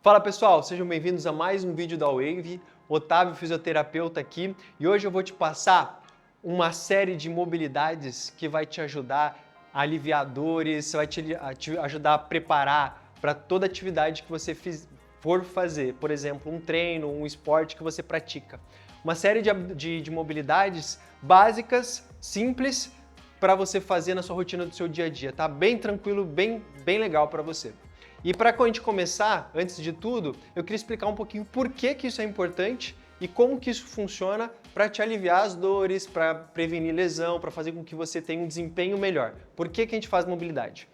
Fala pessoal, sejam bem-vindos a mais um vídeo da Wave. Otávio, fisioterapeuta aqui, e hoje eu vou te passar uma série de mobilidades que vai te ajudar a aliviar dores, vai te ajudar a preparar para toda atividade que você for fazer. Por exemplo, um treino, um esporte que você pratica. Uma série de mobilidades básicas, simples, para você fazer na sua rotina do seu dia a dia, tá? Bem tranquilo, bem legal para você. E para a gente começar, antes de tudo, eu queria explicar um pouquinho por que isso é importante e como que isso funciona para te aliviar as dores, para prevenir lesão, para fazer com que você tenha um desempenho melhor. Por que a gente faz mobilidade?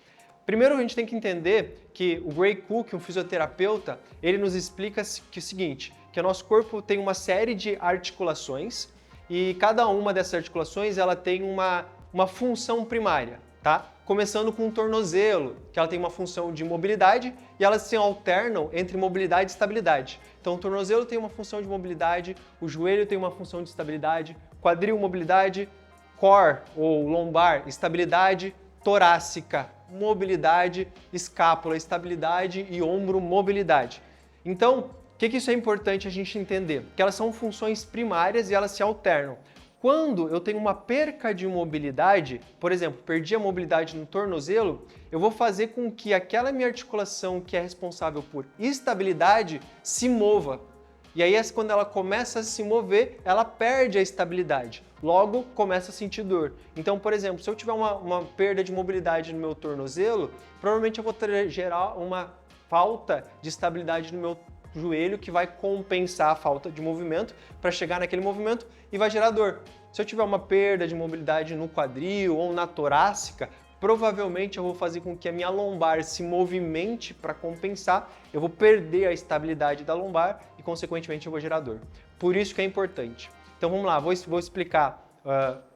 Primeiro a gente tem que entender que o Gray Cook, um fisioterapeuta, ele nos explica que é o seguinte, que o nosso corpo tem uma série de articulações e cada uma dessas articulações ela tem uma função primária, tá? Começando com o tornozelo, que ela tem uma função de mobilidade e elas se alternam entre mobilidade e estabilidade. Então o tornozelo tem uma função de mobilidade, o joelho tem uma função de estabilidade, quadril, mobilidade, core ou lombar, estabilidade, torácica, mobilidade, escápula, estabilidade e ombro, mobilidade. Então, o que isso é importante a gente entender? Que elas são funções primárias e elas se alternam. Quando eu tenho uma perca de mobilidade, por exemplo, perdi a mobilidade no tornozelo, eu vou fazer com que aquela minha articulação que é responsável por estabilidade se mova. E aí, quando ela começa a se mover, ela perde a estabilidade. Logo, começa a sentir dor. Então, por exemplo, se eu tiver uma perda de mobilidade no meu tornozelo, provavelmente eu vou gerar uma falta de estabilidade no meu joelho que vai compensar a falta de movimento para chegar naquele movimento e vai gerar dor. Se eu tiver uma perda de mobilidade no quadril ou na torácica, provavelmente eu vou fazer com que a minha lombar se movimente para compensar, eu vou perder a estabilidade da lombar e, consequentemente, eu vou gerar dor. Por isso que é importante. Então vamos lá, vou explicar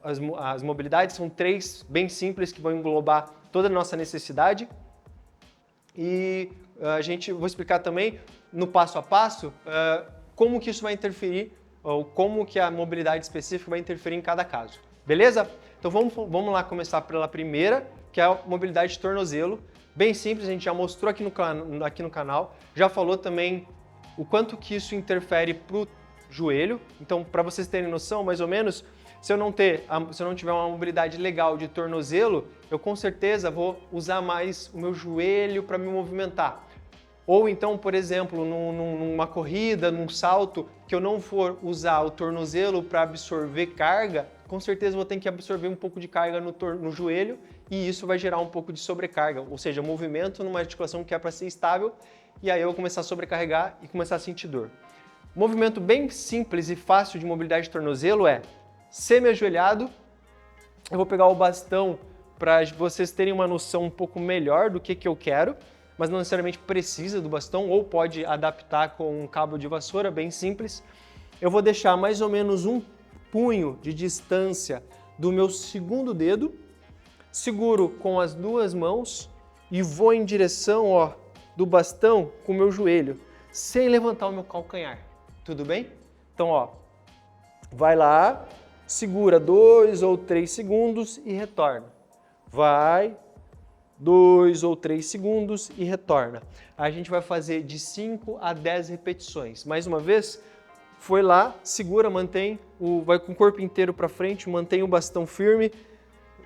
as mobilidades, são três bem simples que vão englobar toda a nossa necessidade e vou explicar também no passo a passo como que isso vai interferir ou como que a mobilidade específica vai interferir em cada caso. Beleza? Então vamos lá começar pela primeira, que é a mobilidade de tornozelo. Bem simples, a gente já mostrou aqui no canal, já falou também o quanto que isso interfere para o joelho. Então, para vocês terem noção, mais ou menos, se eu não tiver uma mobilidade legal de tornozelo, eu com certeza vou usar mais o meu joelho para me movimentar. Ou então, por exemplo, numa corrida, num salto, que eu não for usar o tornozelo para absorver carga, com certeza vou ter que absorver um pouco de carga no joelho e isso vai gerar um pouco de sobrecarga, ou seja, movimento numa articulação que é para ser estável e aí eu vou começar a sobrecarregar e começar a sentir dor. Movimento bem simples e fácil de mobilidade de tornozelo é semi-ajoelhado. Eu vou pegar o bastão para vocês terem uma noção um pouco melhor do que eu quero, mas não necessariamente precisa do bastão, ou pode adaptar com um cabo de vassoura, bem simples. Eu vou deixar mais ou menos um punho de distância do meu segundo dedo, seguro com as duas mãos e vou em direção do bastão com o meu joelho, sem levantar o meu calcanhar. Tudo bem? Então, vai lá, segura 2 ou 3 segundos e retorna. Vai, 2 ou 3 segundos e retorna. A gente vai fazer de 5 a 10 repetições. Mais uma vez, foi lá, segura, vai com o corpo inteiro para frente, mantém o bastão firme,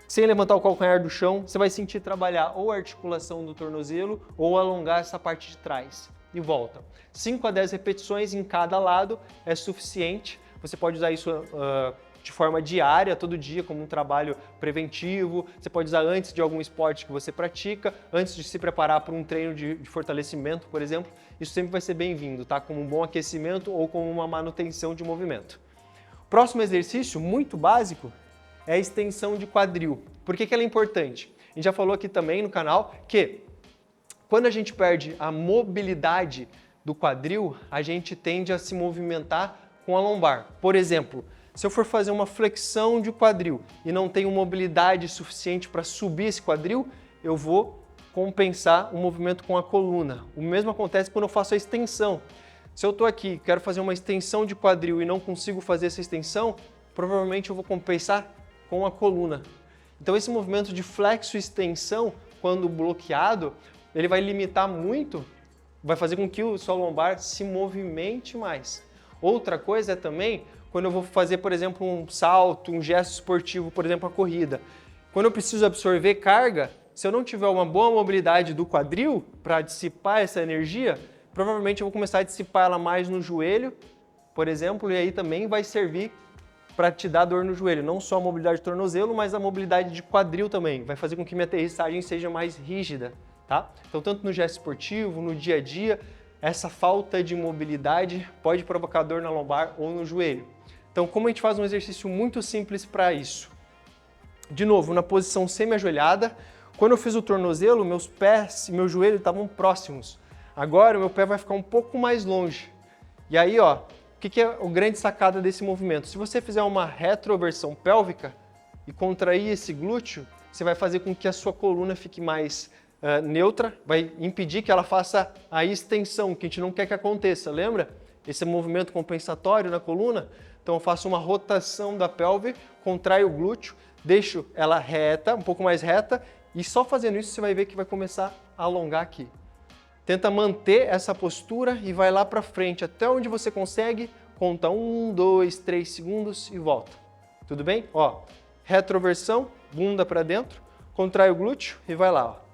sem levantar o calcanhar do chão. Você vai sentir trabalhar ou a articulação do tornozelo ou alongar essa parte de trás. E volta. 5 a 10 repetições em cada lado é suficiente. Você pode usar isso de forma diária, todo dia, como um trabalho preventivo. Você pode usar antes de algum esporte que você pratica, antes de se preparar para um treino de fortalecimento, por exemplo. Isso sempre vai ser bem-vindo, tá? Como um bom aquecimento ou como uma manutenção de movimento. Próximo exercício, muito básico, é a extensão de quadril. Por que ela é importante? A gente já falou aqui também no canal que quando a gente perde a mobilidade do quadril, a gente tende a se movimentar com a lombar. Por exemplo, se eu for fazer uma flexão de quadril e não tenho mobilidade suficiente para subir esse quadril, eu vou compensar o movimento com a coluna. O mesmo acontece quando eu faço a extensão. Se eu estou aqui, quero fazer uma extensão de quadril e não consigo fazer essa extensão, provavelmente eu vou compensar com a coluna. Então esse movimento de flexo e extensão, quando bloqueado, ele vai limitar muito vai fazer com que o sua lombar se movimente mais. Outra coisa é também quando eu vou fazer, por exemplo, um salto, um gesto esportivo, por exemplo, a corrida. Quando eu preciso absorver carga, se eu não tiver uma boa mobilidade do quadril para dissipar essa energia, provavelmente eu vou começar a dissipar ela mais no joelho, por exemplo, e aí também vai servir para te dar dor no joelho. Não só a mobilidade de tornozelo, mas a mobilidade de quadril também. Vai fazer com que minha aterrissagem seja mais rígida, tá? Então, tanto no gesto esportivo, no dia a dia, essa falta de mobilidade pode provocar dor na lombar ou no joelho. Então, como a gente faz um exercício muito simples para isso? De novo, na posição semi-ajoelhada, quando eu fiz o tornozelo, meus pés e meu joelho estavam próximos. Agora, o meu pé vai ficar um pouco mais longe. E aí, ó, o que é a grande sacada desse movimento? Se você fizer uma retroversão pélvica e contrair esse glúteo, você vai fazer com que a sua coluna fique mais neutra, vai impedir que ela faça a extensão, que a gente não quer que aconteça, lembra? Esse movimento compensatório na coluna. Então eu faço uma rotação da pelve, contraio o glúteo, deixo ela reta, um pouco mais reta, e só fazendo isso você vai ver que vai começar a alongar aqui. Tenta manter essa postura e vai lá para frente, até onde você consegue, conta 1, 2, 3 segundos e volta. Tudo bem? Ó, retroversão, bunda para dentro, contrai o glúteo e vai lá, ó.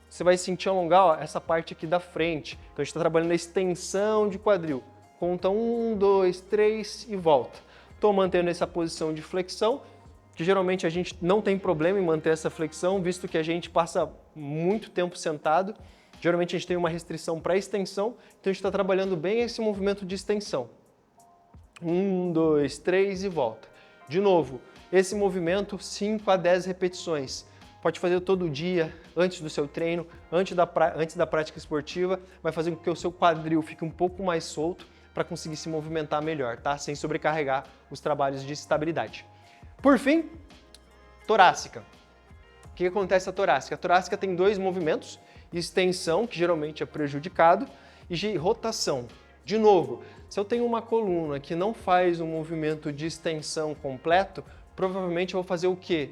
Você vai sentir alongar, ó, essa parte aqui da frente. Então a gente está trabalhando a extensão de quadril. Conta 1, 2, 3 e volta. Estou mantendo essa posição de flexão, que geralmente a gente não tem problema em manter essa flexão, visto que a gente passa muito tempo sentado. Geralmente a gente tem uma restrição para extensão, então a gente está trabalhando bem esse movimento de extensão. 1, 2, 3 e volta. De novo, esse movimento 5 a 10 repetições. Pode fazer todo dia, antes do seu treino, antes da prática esportiva, vai fazer com que o seu quadril fique um pouco mais solto para conseguir se movimentar melhor, tá? Sem sobrecarregar os trabalhos de estabilidade. Por fim, torácica. O que acontece na torácica? A torácica tem dois movimentos, extensão, que geralmente é prejudicado, e rotação. De novo, se eu tenho uma coluna que não faz um movimento de extensão completo, provavelmente eu vou fazer o quê?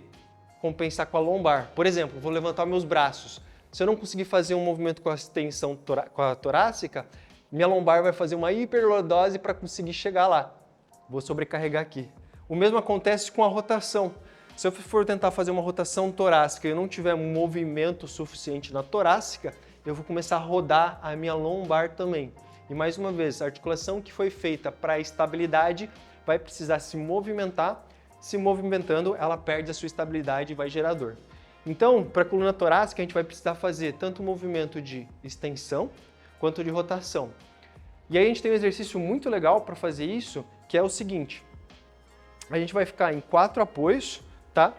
Compensar com a lombar. Por exemplo, vou levantar meus braços. Se eu não conseguir fazer um movimento com a extensão com a torácica, minha lombar vai fazer uma hiperlordose para conseguir chegar lá. Vou sobrecarregar aqui. O mesmo acontece com a rotação. Se eu for tentar fazer uma rotação torácica e eu não tiver movimento suficiente na torácica, eu vou começar a rodar a minha lombar também. E mais uma vez, a articulação que foi feita para estabilidade vai precisar se movimentar. Se movimentando, ela perde a sua estabilidade e vai gerar dor. Então, para a coluna torácica, a gente vai precisar fazer tanto o movimento de extensão quanto de rotação. E aí a gente tem um exercício muito legal para fazer isso, que é o seguinte. A gente vai ficar em 4 apoios, tá?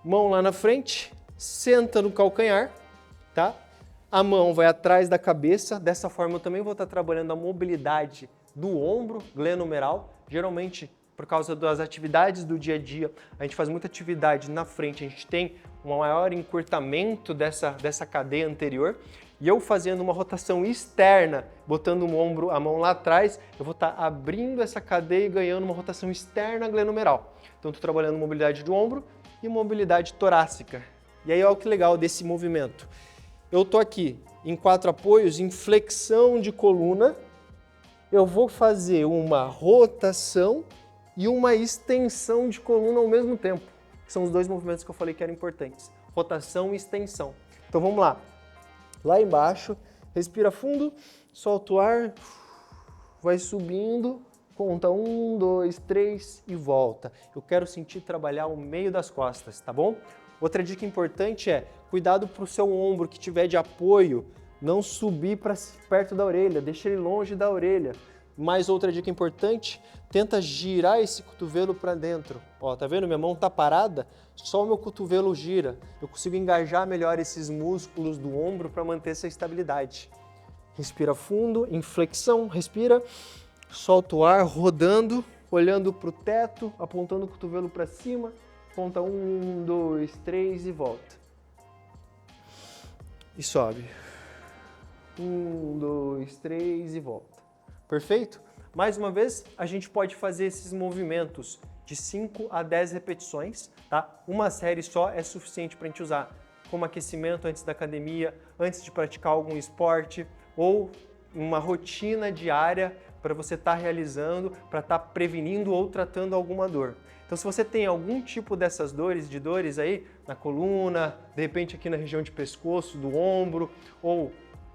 Mão lá na frente, senta no calcanhar, tá? A mão vai atrás da cabeça, dessa forma eu também vou estar trabalhando a mobilidade do ombro glenohumeral, geralmente por causa das atividades do dia a dia, a gente faz muita atividade na frente, a gente tem um maior encurtamento dessa cadeia anterior, e eu fazendo uma rotação externa, botando o ombro, a mão lá atrás, eu vou estar abrindo essa cadeia e ganhando uma rotação externa glenohumeral. Então estou trabalhando mobilidade do ombro e mobilidade torácica. E aí olha que legal desse movimento. Eu estou aqui em 4 apoios, em flexão de coluna, eu vou fazer uma rotação e uma extensão de coluna ao mesmo tempo. São os dois movimentos que eu falei que eram importantes. Rotação e extensão. Então vamos lá. Lá embaixo, respira fundo, solta o ar, vai subindo, conta 1, 2, 3 e volta. Eu quero sentir trabalhar o meio das costas, tá bom? Outra dica importante é, cuidado para o seu ombro que tiver de apoio, não subir para perto da orelha, deixa ele longe da orelha. Mais outra dica importante, tenta girar esse cotovelo para dentro. Ó, tá vendo? Minha mão tá parada, só o meu cotovelo gira. Eu consigo engajar melhor esses músculos do ombro para manter essa estabilidade. Respira fundo, em flexão, respira, solta o ar, rodando, olhando para o teto, apontando o cotovelo para cima. Conta 1, 2, 3 e volta. E sobe. 1, 2, 3 e volta. Perfeito? Mais uma vez, a gente pode fazer esses movimentos de 5 a 10 repetições, tá? Uma série só é suficiente para a gente usar como aquecimento antes da academia, antes de praticar algum esporte, ou uma rotina diária para você estar realizando, para estar prevenindo ou tratando alguma dor. Então, se você tem algum tipo dessas dores aí na coluna, de repente aqui na região de pescoço, do ombro ou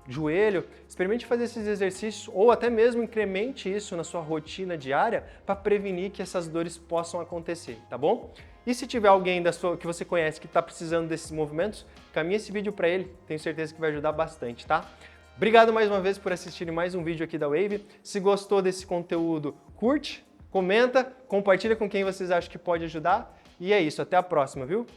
joelho, experimente fazer esses exercícios ou até mesmo incremente isso na sua rotina diária para prevenir que essas dores possam acontecer, tá bom? E se tiver alguém que você conhece que está precisando desses movimentos, caminhe esse vídeo para ele, tenho certeza que vai ajudar bastante, tá? Obrigado mais uma vez por assistirem mais um vídeo aqui da Wave. Se gostou desse conteúdo, curte, comenta, compartilha com quem vocês acham que pode ajudar. E é isso, até a próxima, viu?